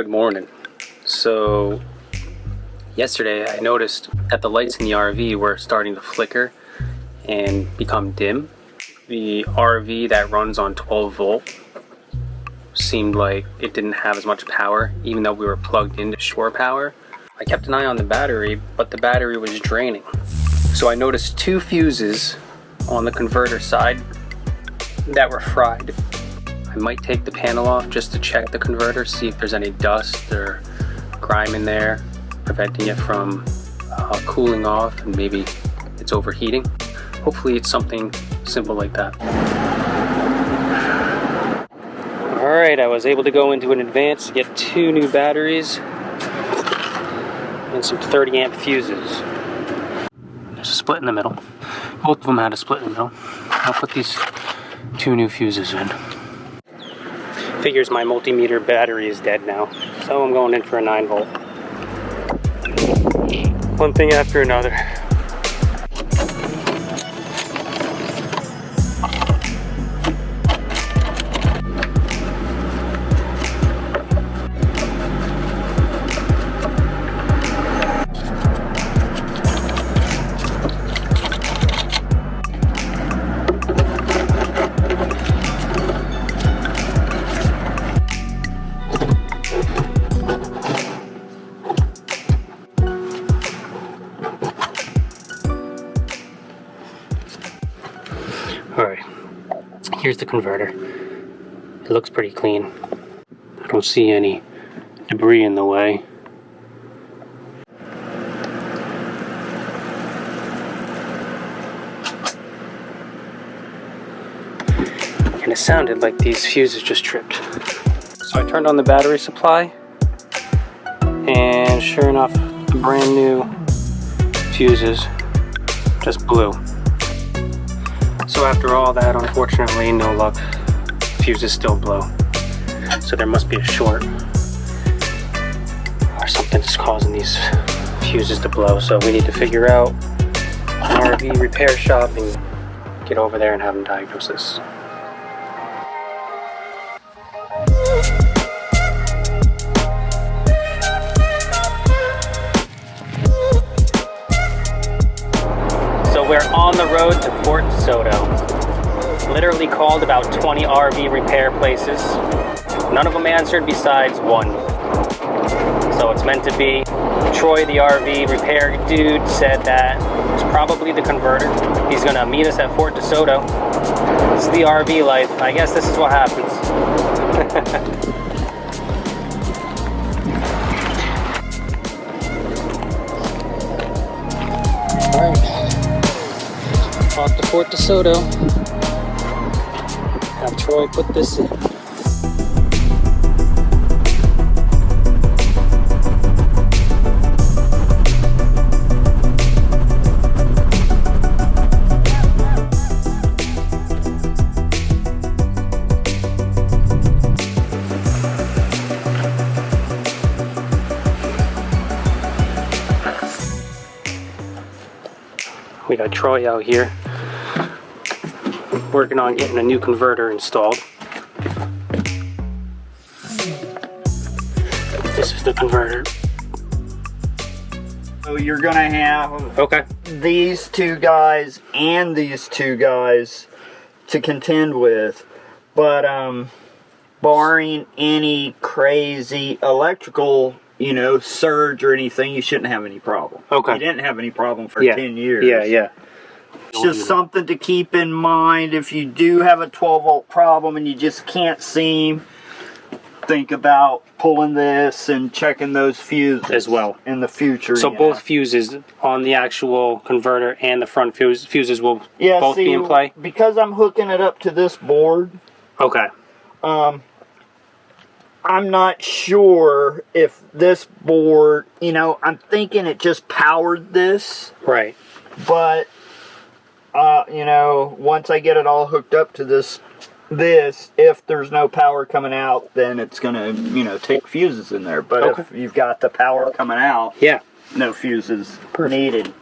Good morning. So yesterday I noticed that the lights in the RV were starting to flicker and become dim. The RV that runs on 12 volt seemed like it didn't have as much power, even though we were plugged into shore power. I kept an eye on the battery, but the battery was draining. So I noticed two fuses on the converter side that were fried. I might take the panel off just to check the converter, see if there's any dust or grime in there, preventing it from cooling off, and maybe it's overheating. Hopefully it's something simple like that. Alright, I was able to go into an Advance to get two new batteries and some 30 amp fuses. There's a split in the middle. Both of them had a split in the middle. I'll put these two new fuses in. Figures my multimeter battery is dead now, so I'm going in for a 9 volt. One thing after another. Alright, here's the converter. It looks pretty clean. I don't see any debris in the way. And it sounded like these fuses just tripped. So I turned on the battery supply, and sure enough, the brand new fuses just blew. So after all that, unfortunately, no luck. Fuses still blow. So there must be a short or something that's causing these fuses to blow. So we need to figure out an RV repair shop and get over there and have them diagnose this. We're on the road to Fort De Soto. Literally called about 20 RV repair places. None of them answered besides one. So it's meant to be. Troy, the RV repair dude, said that it's probably the converter. He's gonna meet us at Fort De Soto. This is the RV life. I guess this is what happens. All right. Off to Fort De Soto. Have Troy put this in. We got Troy out here working on getting a new converter installed. This is the converter. So you're gonna have okay. these two guys and these two guys to contend with, but barring any crazy electrical, surge or anything, you shouldn't have any problem. Okay. You didn't have any problem for 10 years. Yeah. It's just something to keep in mind if you do have a 12 volt problem and you just can't seem. Think about pulling this and checking those fuses as well in the future. So both fuses on the actual converter and the front fuses will both be in play? Because I'm hooking it up to this board. Okay. I'm not sure if this board, I'm thinking it just powered this. Right. But once I get it all hooked up to this, if there's no power coming out, then it's gonna, take fuses in there. But if you've got the power coming out, no fuses needed.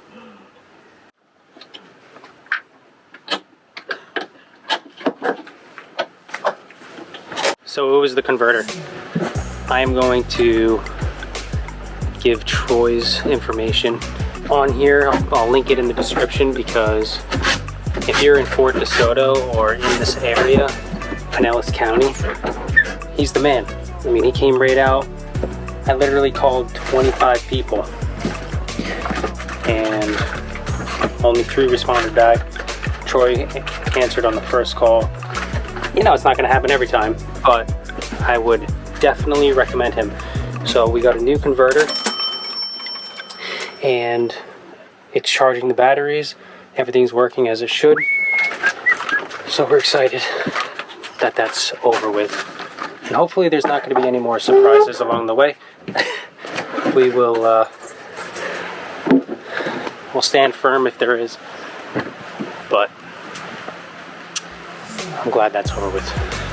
So it was the converter. I am going to give Troy's information on here. I'll link it in the description, because if you're in Fort De Soto or in this area, Pinellas County, he's the man. I mean, he came right out. I literally called 25 people and only 3 responded back. Troy answered on the first call. You know, it's not going to happen every time, but I would definitely recommend him. So we got a new converter, and it's charging the batteries. Everything's working as it should. So we're excited that that's over with. And hopefully there's not going to be any more surprises along the way. We will we'll stand firm if there is. But I'm glad that's over with.